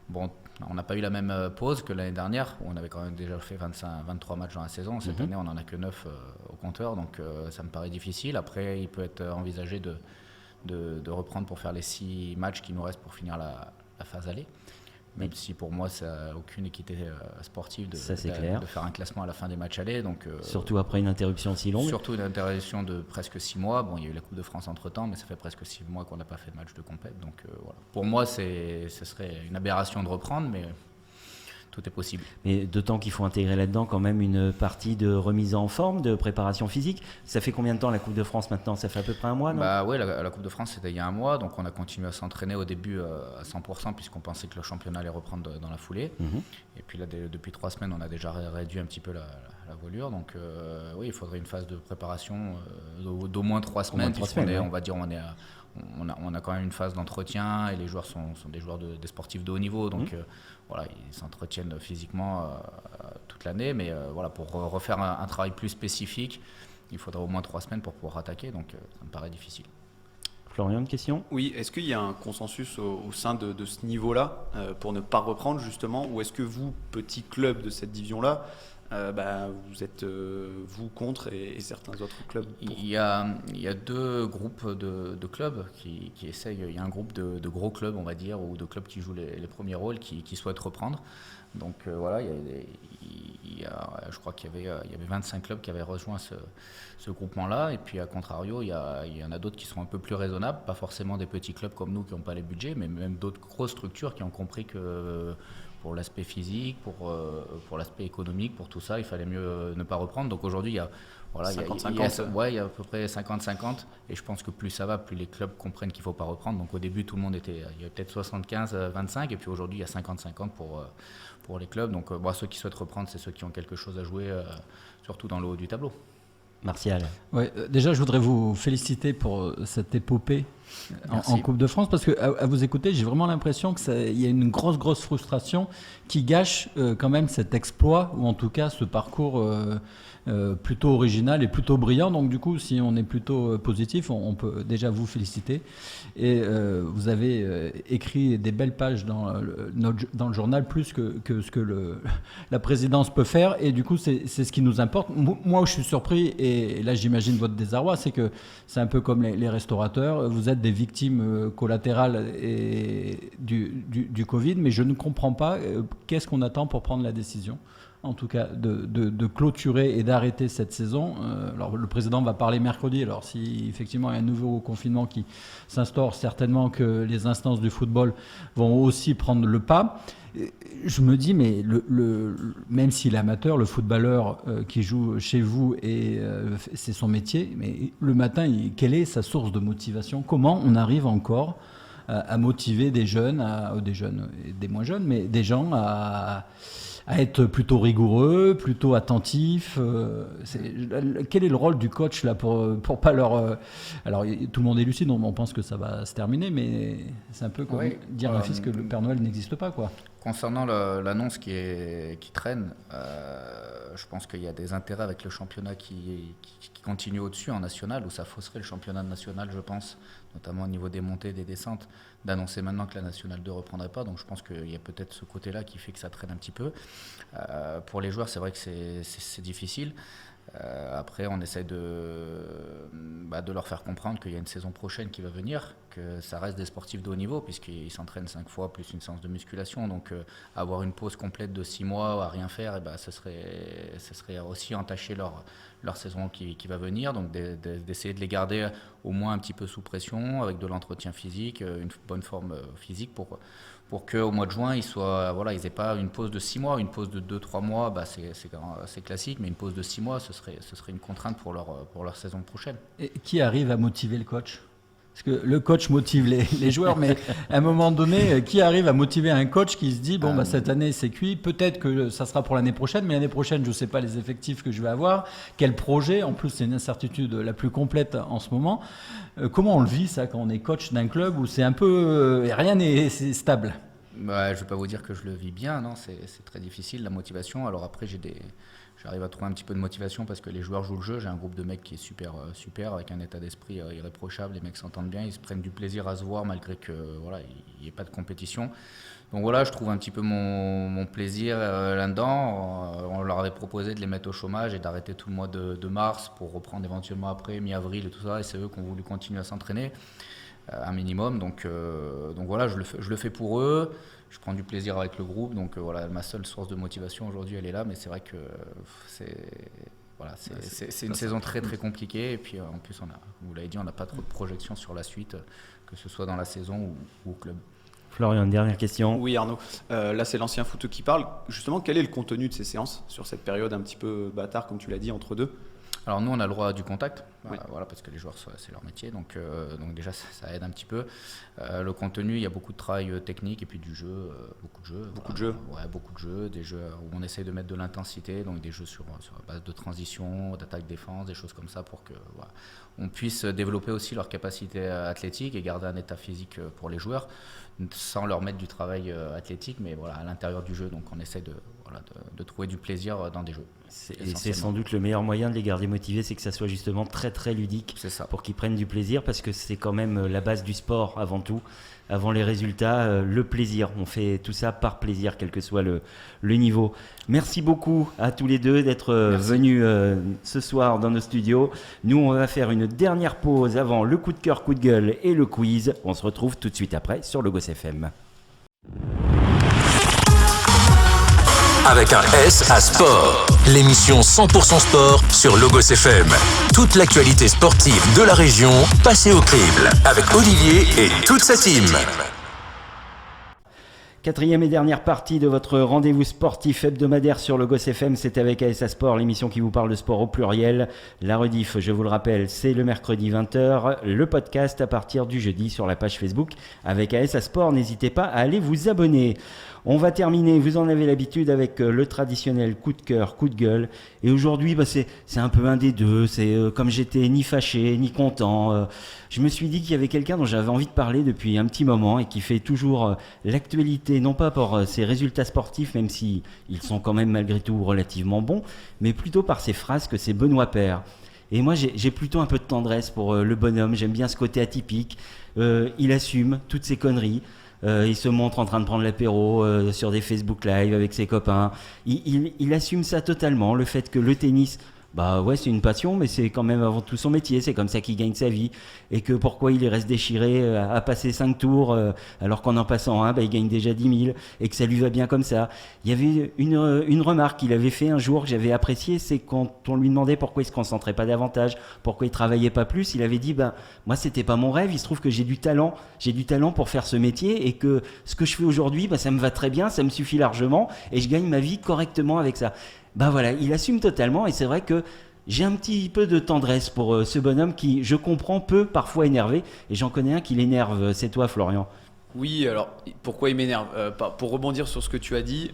Bon, on n'a pas eu la même pause que l'année dernière, où on avait quand même déjà fait 23 matchs dans la saison. Cette année, on n'en a que 9 au compteur, donc ça me paraît difficile. Après, il peut être envisagé de reprendre pour faire les 6 matchs qui nous restent pour finir la phase aller. Même si pour moi, ça n'a aucune équité sportive de faire un classement à la fin des matchs allés. Donc, surtout après une interruption si longue. Surtout une interruption de presque 6 mois. Bon, il y a eu la Coupe de France entre-temps, mais ça fait presque 6 mois qu'on n'a pas fait de match de compète. Donc voilà. Pour moi, ce serait une aberration de reprendre, mais tout est possible. Mais d'autant qu'il faut intégrer là-dedans quand même une partie de remise en forme, de préparation physique. Ça fait combien de temps la Coupe de France maintenant? Ça fait à peu près un mois, non? Oui, la Coupe de France c'était il y a un mois, donc on a continué à s'entraîner au début à 100% puisqu'on pensait que le championnat allait reprendre dans la foulée. Et puis là, depuis 3 semaines, on a déjà réduit un petit peu la voilure. Donc oui, il faudrait une phase de préparation d'au moins 3 semaines. On va dire on a quand même une phase d'entretien et les joueurs sont des joueurs des sportifs de haut niveau, donc voilà, ils s'entretiennent physiquement toute l'année, mais voilà, pour refaire un travail plus spécifique, il faudra au moins 3 semaines pour pouvoir attaquer, donc ça me paraît difficile. Florian, une question? Oui, est-ce qu'il y a un consensus au sein de ce niveau-là pour ne pas reprendre justement, ou est-ce que vous, petit club de cette division-là, vous êtes vous contre et certains autres clubs pour... Il y a 2 groupes de clubs qui essayent. Il y a un groupe de gros clubs, on va dire, ou de clubs qui jouent les premiers rôles, qui souhaitent reprendre. Donc voilà, je crois qu'il y avait 25 clubs qui avaient rejoint ce groupement-là. Et puis à contrario, il y en a d'autres qui sont un peu plus raisonnables, pas forcément des petits clubs comme nous qui n'ont pas les budgets, mais même d'autres grosses structures qui ont compris que pour l'aspect physique, pour l'aspect économique, pour tout ça, il fallait mieux ne pas reprendre. Donc aujourd'hui, il y a 50-50. Il y a à peu près 50-50, et je pense que plus ça va, plus les clubs comprennent qu'il ne faut pas reprendre. Donc au début, tout le monde il y avait peut-être 75-25, et puis aujourd'hui, il y a 50-50 pour les clubs. Donc ceux qui souhaitent reprendre, c'est ceux qui ont quelque chose à jouer, surtout dans le haut du tableau. Martial. Ouais, déjà, je voudrais vous féliciter pour cette épopée en Coupe de France, parce que à vous écouter, j'ai vraiment l'impression qu'il y a une grosse frustration qui gâche quand même cet exploit, ou en tout cas ce parcours plutôt original et plutôt brillant. Donc du coup, si on est plutôt positif, on peut déjà vous féliciter. Et vous avez écrit des belles pages dans le journal, plus que ce que la présidence peut faire. Et du coup, c'est ce qui nous importe. Moi, où je suis surpris, et là j'imagine votre désarroi, c'est que c'est un peu comme les restaurateurs. Vous êtes des victimes collatérales du Covid, mais je ne comprends pas qu'est-ce qu'on attend pour prendre la décision, en tout cas de clôturer et d'arrêter cette saison. Alors le président va parler mercredi, alors si effectivement il y a un nouveau confinement qui s'instaure, certainement que les instances du football vont aussi prendre le pas. Je me dis, mais même s'il est amateur, le footballeur qui joue chez vous, c'est son métier, mais le matin, quelle est sa source de motivation? Comment on arrive encore à motiver des jeunes, des jeunes et des moins jeunes, mais des gens à être plutôt rigoureux, plutôt attentifs. Quel est le rôle du coach là pour pas leur... Alors tout le monde est lucide, on pense que ça va se terminer, mais c'est un peu comme dire à un fils que le Père Noël n'existe pas, quoi. Concernant l'annonce qui traîne, je pense qu'il y a des intérêts avec le championnat qui continue au-dessus en national, où ça fausserait le championnat national, je pense, notamment au niveau des montées et des descentes, d'annoncer maintenant que la nationale 2 ne reprendrait pas. Donc je pense qu'il y a peut-être ce côté-là qui fait que ça traîne un petit peu. Pour les joueurs, c'est vrai que c'est difficile. Après, on essaie de leur faire comprendre qu'il y a une saison prochaine qui va venir, que ça reste des sportifs de haut niveau, puisqu'ils s'entraînent 5 fois plus une séance de musculation. Donc avoir une pause complète de 6 mois à rien faire, ce serait aussi entacher leur saison qui va venir. Donc d'essayer de les garder au moins un petit peu sous pression, avec de l'entretien physique, une bonne forme physique pour qu'au mois de juin, ils n'aient pas une pause de 6 mois. Une pause de 2-3 mois, c'est classique, mais une pause de 6 mois, ce serait une contrainte pour leur saison prochaine. Et qui arrive à motiver le coach ? Parce que le coach motive les joueurs, mais à un moment donné, qui arrive à motiver un coach qui se dit, cette année c'est cuit, peut-être que ça sera pour l'année prochaine, mais l'année prochaine, je ne sais pas les effectifs que je vais avoir, quel projet, en plus c'est une incertitude la plus complète en ce moment. Comment on le vit ça quand on est coach d'un club où c'est un peu, rien n'est stable? Je ne vais pas vous dire que je le vis bien, non, c'est très difficile la motivation. Alors après, j'arrive à trouver un petit peu de motivation parce que les joueurs jouent le jeu. J'ai un groupe de mecs qui est super, avec un état d'esprit irréprochable. Les mecs s'entendent bien, ils se prennent du plaisir à se voir malgré que il n'y ait pas de compétition. Donc voilà, je trouve un petit peu mon plaisir là-dedans. On leur avait proposé de les mettre au chômage et d'arrêter tout le mois de mars pour reprendre éventuellement après, mi-avril et tout ça. Et c'est eux qui ont voulu continuer à s'entraîner un minimum. Donc voilà, je le fais pour eux. Je prends du plaisir avec le groupe. Donc ma seule source de motivation aujourd'hui, elle est là. Mais c'est vrai que c'est une saison très très compliquée. Et puis en plus, vous l'avez dit, on n'a pas trop de projections sur la suite, que ce soit dans la saison ou au club. Florian, une dernière question. Oui, Arnaud. Là, c'est l'ancien footeux qui parle. Justement, quel est le contenu de ces séances sur cette période un petit peu bâtard, comme tu l'as dit, entre deux ? Alors nous, on a le droit à du contact, oui. Parce que les joueurs, c'est leur métier, donc déjà ça aide un petit peu. Le contenu, il y a beaucoup de travail technique et puis du jeu, beaucoup de jeux. Beaucoup de jeux. Ouais, beaucoup de jeux, des jeux où on essaie de mettre de l'intensité, donc des jeux sur la base de transition, d'attaque-défense, des choses comme ça pour que on puisse développer aussi leur capacité athlétique et garder un état physique pour les joueurs, sans leur mettre du travail athlétique, mais à l'intérieur du jeu. Donc on essaie de trouver du plaisir dans des jeux. C'est sans doute le meilleur moyen de les garder motivés, c'est que ça soit justement très très ludique, c'est ça. Pour qu'ils prennent du plaisir, parce que c'est quand même la base du sport avant tout, avant les résultats, le plaisir. On fait tout ça par plaisir, quel que soit le niveau. Merci beaucoup à tous les deux d'être venus ce soir dans nos studios. Nous, on va faire une dernière pause avant le coup de cœur, coup de gueule et le quiz. On se retrouve tout de suite après sur Logos FM. Avec un S à sport, l'émission 100% sport sur Logos FM. Toute l'actualité sportive de la région passée au crible avec Olivier et toute sa team. Quatrième et dernière partie de votre rendez-vous sportif hebdomadaire sur le Gosse FM, c'est avec ASA Sport, l'émission qui vous parle de sport au pluriel. La rediff, je vous le rappelle, c'est le mercredi 20h, le podcast à partir du jeudi sur la page Facebook avec ASA Sport. N'hésitez pas à aller vous abonner. On va terminer, vous en avez l'habitude, avec le traditionnel coup de cœur, coup de gueule. Et aujourd'hui, c'est un peu un des deux. C'est comme j'étais ni fâché, ni content. Je me suis dit qu'il y avait quelqu'un dont j'avais envie de parler depuis un petit moment et qui fait toujours l'actualité, non pas par ses résultats sportifs, même si ils sont quand même malgré tout relativement bons, mais plutôt par ses frasques, c'est Benoît Paire. Et moi, j'ai plutôt un peu de tendresse pour le bonhomme. J'aime bien ce côté atypique. Il assume toutes ses conneries. Il se montre en train de prendre l'apéro sur des Facebook Live avec ses copains. Il assume ça totalement, le fait que le tennis, c'est une passion, mais c'est quand même avant tout son métier. C'est comme ça qu'il gagne sa vie. Et que pourquoi il reste déchiré à passer 5 tours alors qu'en passant un, il gagne déjà 10 000 et que ça lui va bien comme ça. Il y avait une remarque qu'il avait fait un jour que j'avais appréciée, c'est quand on lui demandait pourquoi il se concentrait pas davantage, pourquoi il travaillait pas plus, il avait dit moi c'était pas mon rêve, il se trouve que j'ai du talent pour faire ce métier et que ce que je fais aujourd'hui, ça me va très bien, ça me suffit largement et je gagne ma vie correctement avec ça. Voilà, il assume totalement et c'est vrai que j'ai un petit peu de tendresse pour ce bonhomme qui, je comprends, peut parfois énerver et j'en connais un qui l'énerve, c'est toi Florian. Oui, alors pourquoi il m'énerve Pour rebondir sur ce que tu as dit,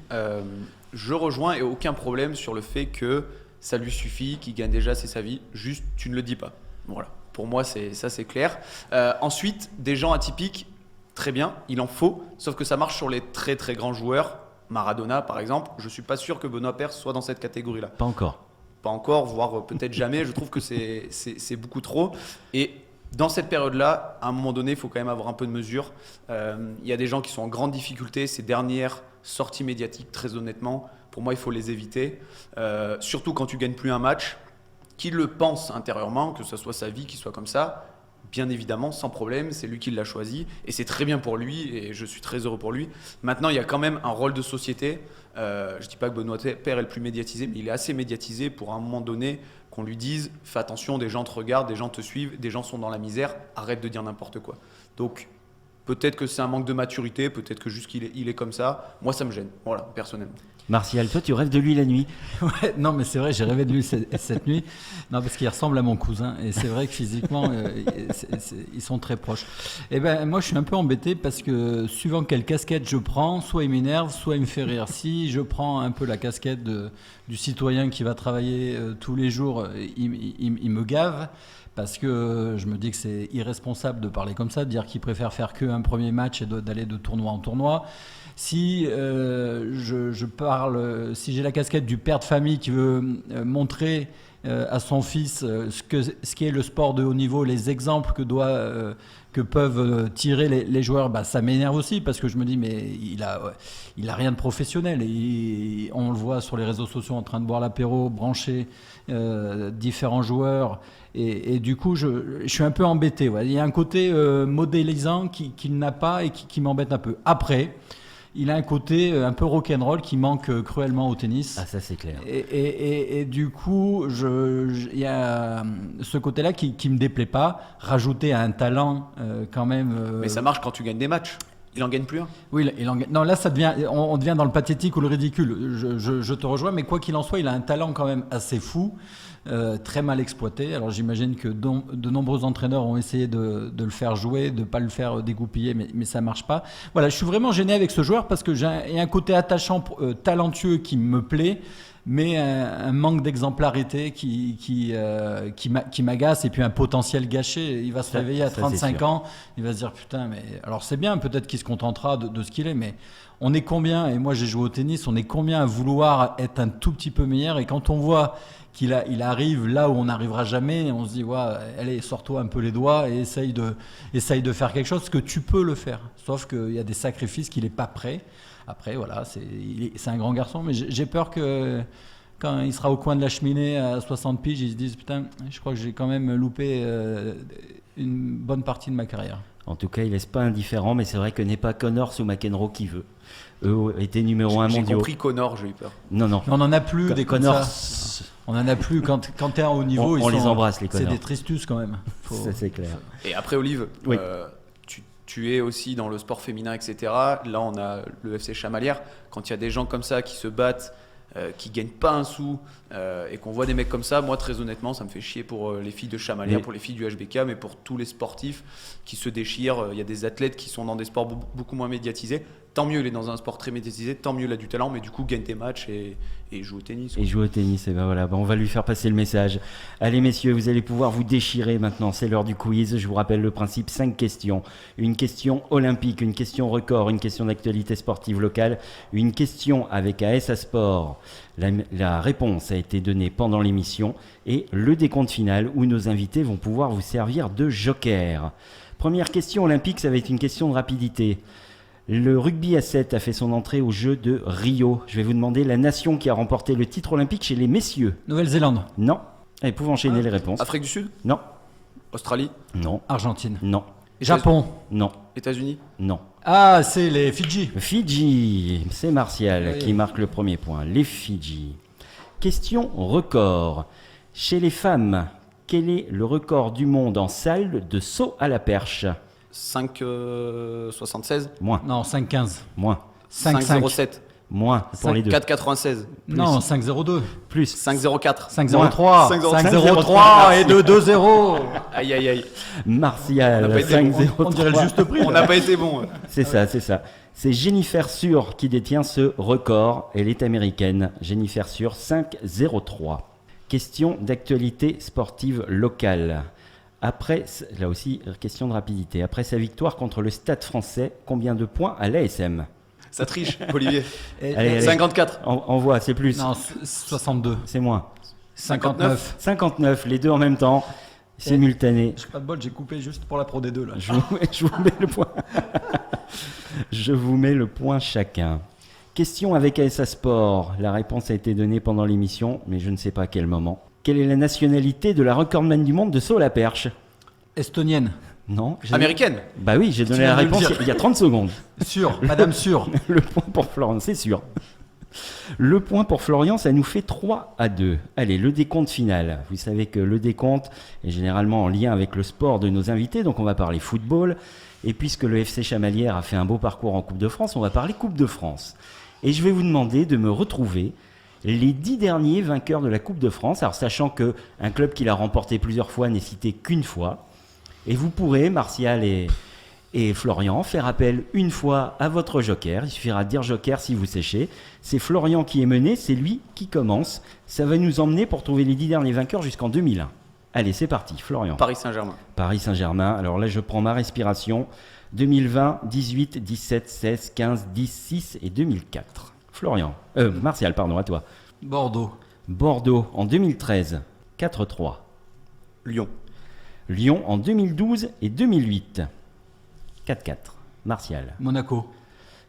je rejoins et aucun problème sur le fait que ça lui suffit, qu'il gagne déjà, c'est sa vie, juste tu ne le dis pas. Voilà, pour moi c'est clair. Ensuite, des gens atypiques, très bien, il en faut, sauf que ça marche sur les très très grands joueurs. Maradona par exemple, je ne suis pas sûr que Benoît Paire soit dans cette catégorie-là. Pas encore, voire peut-être jamais, je trouve que c'est beaucoup trop. Et dans cette période-là, à un moment donné, il faut quand même avoir un peu de mesure. Il y a des gens qui sont en grande difficulté, ces dernières sorties médiatiques, très honnêtement, pour moi il faut les éviter. Surtout quand tu ne gagnes plus un match, qu'il le pense intérieurement, que ce soit sa vie qui soit comme ça. Bien évidemment, sans problème, c'est lui qui l'a choisi et c'est très bien pour lui et je suis très heureux pour lui. Maintenant, il y a quand même un rôle de société. Je ne dis pas que Benoît Paire est le plus médiatisé, mais il est assez médiatisé pour à un moment donné qu'on lui dise « fais attention, des gens te regardent, des gens te suivent, des gens sont dans la misère, arrête de dire n'importe quoi ». Donc, peut-être que c'est un manque de maturité, peut-être que juste qu'il est comme ça. Moi, ça me gêne, voilà, personnellement. Martial, toi, tu rêves de lui la nuit? Ouais, non, mais c'est vrai, j'ai rêvé de lui cette nuit. Non, parce qu'il ressemble à mon cousin. Et c'est vrai que physiquement, ils sont très proches. Et moi, je suis un peu embêté parce que suivant quelle casquette je prends, soit il m'énerve, soit il me fait rire. Si je prends un peu la casquette du citoyen qui va travailler tous les jours, il me gave. Parce que je me dis que c'est irresponsable de parler comme ça, de dire qu'il préfère faire qu'un premier match et d'aller de tournoi en tournoi. Si je parle, si j'ai la casquette du père de famille qui veut montrer à son fils ce qu'est le sport de haut niveau, les exemples que peuvent tirer les joueurs, ça m'énerve aussi parce que je me dis mais il a rien de professionnel et on le voit sur les réseaux sociaux en train de boire l'apéro, brancher différents joueurs et du coup je suis un peu embêté. Ouais. Il y a un côté modélisant qu'il n'a pas et qui m'embête un peu. Après, il a un côté un peu rock'n'roll qui manque cruellement au tennis. Ah, ça c'est clair. Et du coup, il y a ce côté-là qui me déplaît pas. Rajouter un talent quand même. Mais ça marche quand tu gagnes des matchs. Il en gagne plus un. Oui, il en gagne. Non, là, ça devient, on devient dans le pathétique ou le ridicule. Je te rejoins, mais quoi qu'il en soit, il a un talent quand même assez fou. Très mal exploité. Alors j'imagine que de nombreux entraîneurs ont essayé de le faire jouer, de ne pas le faire dégoupiller, mais ça ne marche pas. Voilà, je suis vraiment gêné avec ce joueur parce qu'il y a un côté attachant, talentueux qui me plaît, mais un manque d'exemplarité qui m'agace et puis un potentiel gâché. Il va se réveiller à 35 ans, il va se dire putain, mais alors c'est bien, peut-être qu'il se contentera de ce qu'il est, mais on est combien, et moi j'ai joué au tennis, on est combien à vouloir être un tout petit peu meilleur, et quand on voit qu'il arrive là où on n'arrivera jamais, on se dit ouais, allez, sors-toi un peu les doigts et essaye de faire quelque chose, parce que tu peux le faire, sauf qu'il y a des sacrifices qu'il n'est pas prêt. Après voilà, c'est un grand garçon, mais j'ai peur que quand il sera au coin de la cheminée à 60 piges, il se dise putain, je crois que j'ai quand même loupé une bonne partie de ma carrière. En tout cas, il laisse pas indifférent, mais c'est vrai que n'est pas Connors ou McEnroe qui veut. Eux étaient numéro 1 mondiaux. J'ai compris Connor, j'ai eu peur. Non. Mais on en a plus des Connors. On en a plus quand t'es à haut niveau. On les embrasse les Connors. C'est des tristus quand même. Ça c'est clair. Et après Olive, oui. tu es aussi dans le sport féminin, etc. Là, on a le FC Chamalières. Quand il y a des gens comme ça qui se battent, qui gagnent pas un sou, et qu'on voit des mecs comme ça, moi, très honnêtement, ça me fait chier pour les filles de Chamalières, pour les filles du HBK, mais pour tous les sportifs qui se déchirent. Il y a des athlètes qui sont dans des sports beaucoup moins médiatisés. Tant mieux, il est dans un sport très médiatisé, tant mieux, il a du talent, mais du coup, gagne des matchs et joue au tennis. Et joue au tennis, et ben voilà, on va lui faire passer le message. Allez messieurs, vous allez pouvoir vous déchirer maintenant, c'est l'heure du quiz. Je vous rappelle le principe, 5 questions. Une question olympique, une question record, une question d'actualité sportive locale, une question avec AS Sport. La réponse a été donnée pendant l'émission et le décompte final où nos invités vont pouvoir vous servir de joker. Première question olympique, ça va être une question de rapidité. Le rugby à 7 a fait son entrée aux Jeux de Rio. Je vais vous demander la nation qui a remporté le titre olympique chez les messieurs. Nouvelle-Zélande. Non. Allez, pouvez enchaîner les réponses. Afrique du Sud, Non. Australie, Non. Argentine. Non. Japon. Non. États-Unis. Non. Ah, c'est les Fidji. Fidji, c'est Martial Oui. qui marque le premier point. Les Fidji. Question record. Chez les femmes, quel est le record du monde en salle de saut à la perche? 5,76. Moins. Non, 5-15. Moins. 5-5. 5,07. Moins pour les deux. 4,96. Non, 5-0-2. Plus. 5,04. 5-0-3. 5-0-3. 5-0-3 et de 2-0. Aïe, aïe, aïe. Martial, On n'a pas été 5-0. On dirait le juste prix. On n'a pas été bon. C'est ça, c'est ça. C'est Jennifer Sur qui détient ce record. Elle est américaine. Jennifer Sur, 5-0-3. Question d'actualité sportive locale. Après, là aussi, question de rapidité. Après sa victoire contre le Stade français, combien de points à l'ASM? Ça triche, Olivier. Allez. 54. On voit, c'est plus. Non, 62. C'est moins. 59. 59, les deux en même temps, simultané. J'ai pas de bol, j'ai coupé juste pour la Pro D2 là. Je vous mets le point. Je vous mets le point chacun. Question avec ASA Sport. La réponse a été donnée pendant l'émission, mais je ne sais pas à quel moment. Quelle est la nationalité de la recordman du monde de saut à la perche? Estonienne. Non. Américaine. Bah oui, j'ai donné viens la de le réponse dire. il y a 30 secondes. Sûr, Madame Sûr. Le point pour Florian, c'est sûr. Le point pour Florian, ça nous fait 3-2. Allez, le décompte final. Vous savez que le décompte est généralement en lien avec le sport de nos invités, donc on va parler football. Et puisque le FC Chamalières a fait un beau parcours en Coupe de France, on va parler Coupe de France. Et je vais vous demander de me retrouver les 10 derniers vainqueurs de la Coupe de France. Alors sachant qu'un club qui l'a remporté plusieurs fois n'est cité qu'une fois. Et vous pourrez, Martial et Florian, faire appel une fois à votre joker. Il suffira de dire joker si vous séchez. C'est Florian qui est mené, c'est lui qui commence. Ça va nous emmener pour trouver les 10 derniers vainqueurs jusqu'en 2001. Allez, c'est parti, Florian. Paris Saint-Germain. Paris Saint-Germain. Alors là, je prends ma respiration. 2020, 18, 17, 16, 15, 10, 6 et 2004. Florian. Martial, pardon, à toi. Bordeaux. Bordeaux en 2013, 4-3. Lyon. Lyon en 2012 et 2008, 4-4. Martial. Monaco.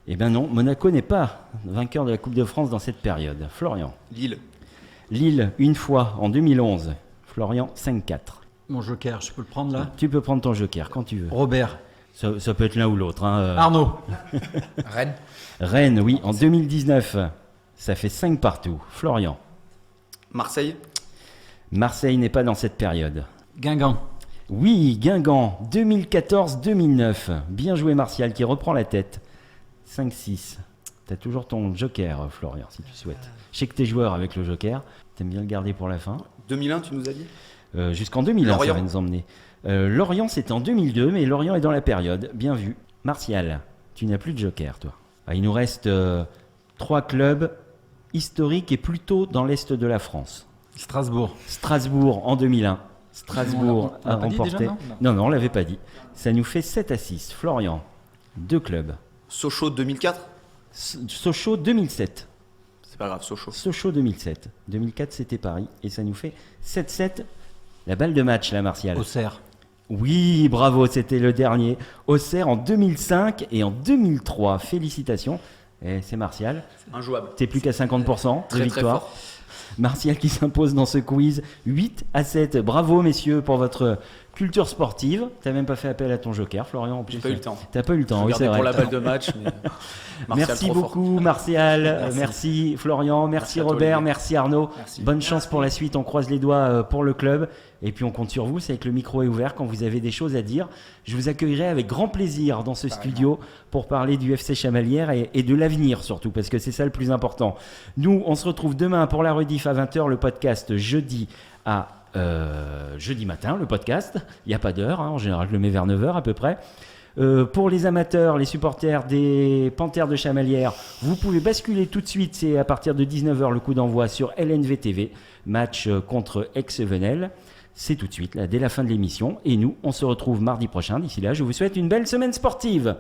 Eh bien non, Monaco n'est pas vainqueur de la Coupe de France dans cette période. Florian. Lille. Lille, une fois en 2011. Florian, 5-4. Mon joker, je peux le prendre là? Tu peux prendre ton joker quand tu veux. Robert. Ça peut être l'un ou l'autre. Hein. Arnaud. Rennes. Rennes, oui, en 2019. Ça fait 5 partout. Florian. Marseille. Marseille n'est pas dans cette période. Guingamp. Oui, Guingamp, 2014-2009. Bien joué Martial qui reprend la tête. 5-6. T'as toujours ton joker, Florian, si tu souhaites. Je sais que t'es joueur avec le joker. T'aimes bien le garder pour la fin. 2001, tu nous as dit? Jusqu'en 2001, Lorient. ça va nous emmener. Lorient, c'est en 2002, mais Lorient est dans la période. Bien vu. Martial, tu n'as plus de joker, toi. Ah, il nous reste 3 clubs historiques et plutôt dans l'est de la France. Strasbourg. Strasbourg en 2001. Strasbourg On l'a a pas dit remporté. déjà, Non, on l'avait pas dit. Ça nous fait 7-6. Florian, 2 clubs. Sochaux 2004. Sochaux 2007. C'est pas grave, Sochaux. Sochaux 2007. 2004, c'était Paris. Et ça nous fait 7-7. La balle de match, là, Martial. Auxerre. Oui, bravo, c'était le dernier. Auxerre en 2005 et en 2003. Félicitations. Et c'est Martial. Injouable. T'es plus qu'à 50% de Très victoire. fort. Martial qui s'impose dans ce quiz 8-7. Bravo messieurs pour votre culture sportive. T'as même pas fait appel à ton joker, Florian. En plus, J'ai pas eu le temps. T'as pas eu le temps, oui, Je c'est vrai. pour la balle de match. Mais... Martial, Merci trop fort. beaucoup, Martial. Merci Florian. Merci à toi, Robert. Olivier. Merci Arnaud. Merci. Bonne chance pour la suite. On croise les doigts pour le club. Et puis on compte sur vous. C'est que le micro est ouvert quand vous avez des choses à dire. Je vous accueillerai avec grand plaisir dans ce studio pour parler du FC Chamalières et de l'avenir surtout, parce que c'est ça le plus important. Nous, on se retrouve demain pour la rediff à 20h, le podcast jeudi matin, le podcast. Il n'y a pas d'heure, en général je le mets vers 9h à peu près. Pour les amateurs, les supporters des Panthères de Chamalières, vous pouvez basculer tout de suite, c'est à partir de 19h le coup d'envoi sur LNV TV, match contre Aix-Venelle. C'est tout de suite, là, dès la fin de l'émission. Et nous, on se retrouve mardi prochain. D'ici là, je vous souhaite une belle semaine sportive.